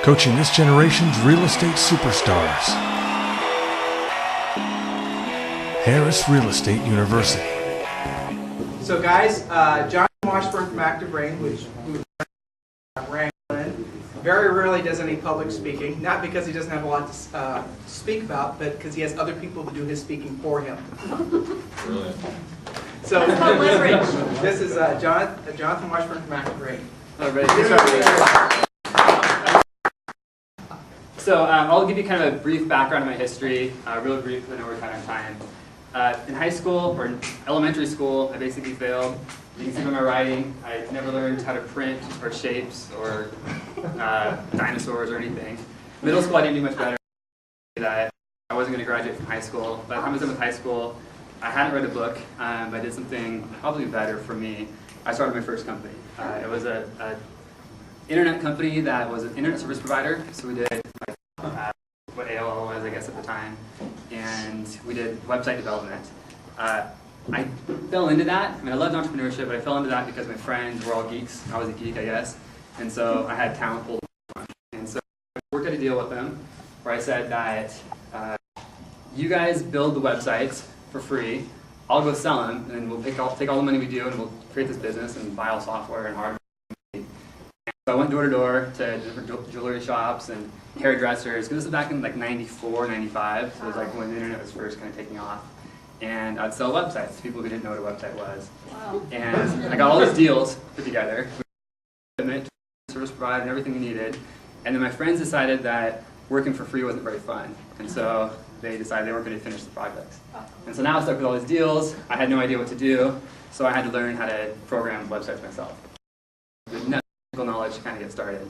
coaching this generation's real estate superstars. Harris Real Estate University. So guys, John Washburn from Active Rain, who Wrangling, very rarely does any public speaking, not because he doesn't have a lot to speak about, but because he has other people to do his speaking for him. Brilliant. So this is Jonathan Washburn from Active Rain. So I'll give you kind of a brief background of my history, real brief because I know we're kind of on time. In high school, or in elementary school, I basically failed. You can see by my writing, I never learned how to print or shapes or dinosaurs or anything. Middle school, I didn't do much better. That I wasn't going to graduate from high school. By the time I was done with high school, I hadn't read a book, but I did something probably better for me. I started my first company. It was an internet company that was an internet service provider. So we did what AOL was, I guess, at the time, and we did website development. I fell into that. I mean, I loved entrepreneurship, but I fell into that because my friends were all geeks. I was a geek, I guess, and so I had talent pulled. And so I worked out a deal with them where I said that you guys build the websites for free. I'll go sell them, and then we'll take all the money we do, and we'll create this business and buy all software and hardware. So I went door to door to different jewelry shops and hairdressers, because this was back in like 94, 95, so it was like when the internet was first kind of taking off. And I'd sell websites to people who didn't know what a website was. Wow. And I got all these deals put together, service provider and everything we needed. And then my friends decided that working for free wasn't very fun. And so they decided they weren't going to finish the projects. And so now I was stuck with all these deals. I had no idea what to do, so I had to learn how to program websites myself. The knowledge to kind of get started.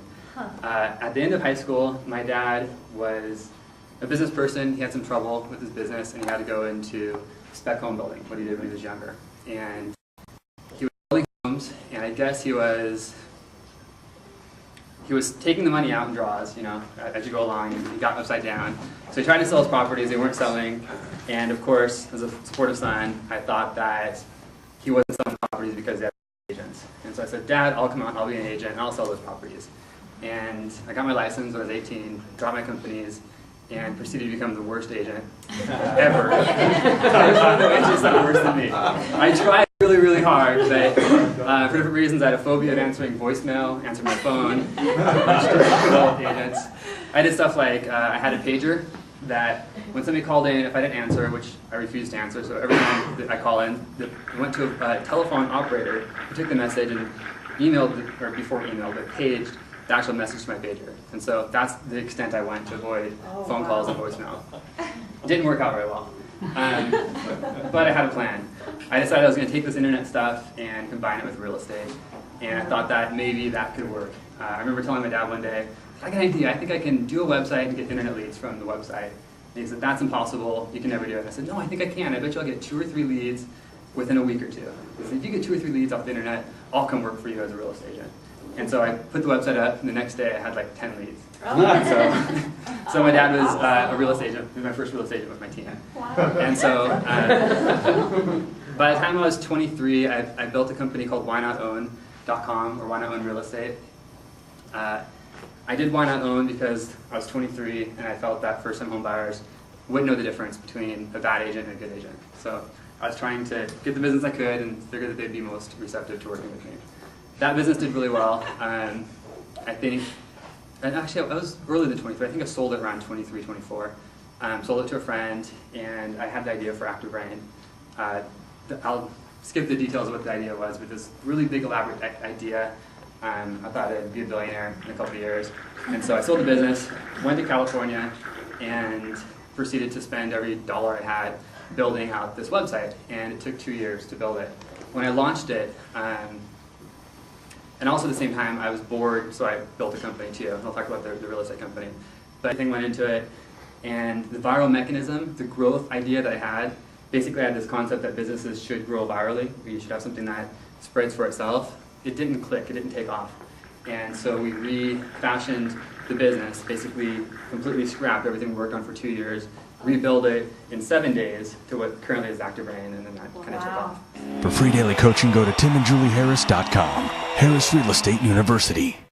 At the end of high school, my dad was a business person. He had some trouble with his business, and he had to go into spec home building, what he did when he was younger. And he was building homes, and I guess he was taking the money out in draws, you know, as you go along, and he got upside down. So he tried to sell his properties, they weren't selling, and of course, as a supportive son, I thought that he wasn't selling properties because they had agents. And so I said, Dad, I'll come out, I'll be an agent, and I'll sell those properties. And I got my license when I was 18, dropped my companies, and proceeded to become the worst agent ever. It's just not worse than me. I tried really, really hard, but for different reasons, I had a phobia of answering voicemail, answering my phone, agents. I did stuff like, I had a pager that when somebody called in, if I didn't answer, which I refused to answer, so every time that I call in, it went to a telephone operator who took the message and emailed, or before emailed, but paged the actual message to my pager. And so that's the extent I went to avoid phone calls and voicemail. Didn't work out very well. But I had a plan. I decided I was going to take this internet stuff and combine it with real estate. And I thought that maybe that could work. I remember telling my dad one day, I got an idea. I think I can do a website and get internet leads from the website. And he said, that's impossible. You can never do it. And I said, no, I think I can. I bet you I'll get 2 or 3 leads within a week or two. He said, if you get 2 or 3 leads off the internet, I'll come work for you as a real estate agent. And so I put the website up, and the next day I had like 10 leads. So my dad was a real estate agent. He was my first real estate agent with my team. Wow. And so by the time I was 23, I built a company called WhyNotOwn.com, or Why Not Own Real Estate. I did Why Not Own because I was 23, and I felt that first-time home buyers wouldn't know the difference between a bad agent and a good agent. So I was trying to get the business I could and figured that they'd be most receptive to working with me. That business did really well. I think, and actually I was earlier than 23. I think I sold it around 23, 24. Sold it to a friend, and I had the idea for Active Rain. I'll skip the details of what the idea was, but this really big elaborate idea. I thought I'd be a billionaire in a couple of years. And so I sold the business, went to California, and proceeded to spend every dollar I had building out this website. And it took 2 years to build it. When I launched it, and also at the same time, I was bored, so I built a company too. I'll talk about the real estate company. But everything went into it, and the viral mechanism, the growth idea that I had, basically I had this concept that businesses should grow virally. You should have something that spreads for itself. It didn't click, it didn't take off. And so we refashioned the business, basically completely scrapped everything we worked on for 2 years, rebuild it in 7 days to what currently is Active Rain, and then that kind of took off. For free daily coaching, go to timandjulieharris.com. Harris Real Estate University.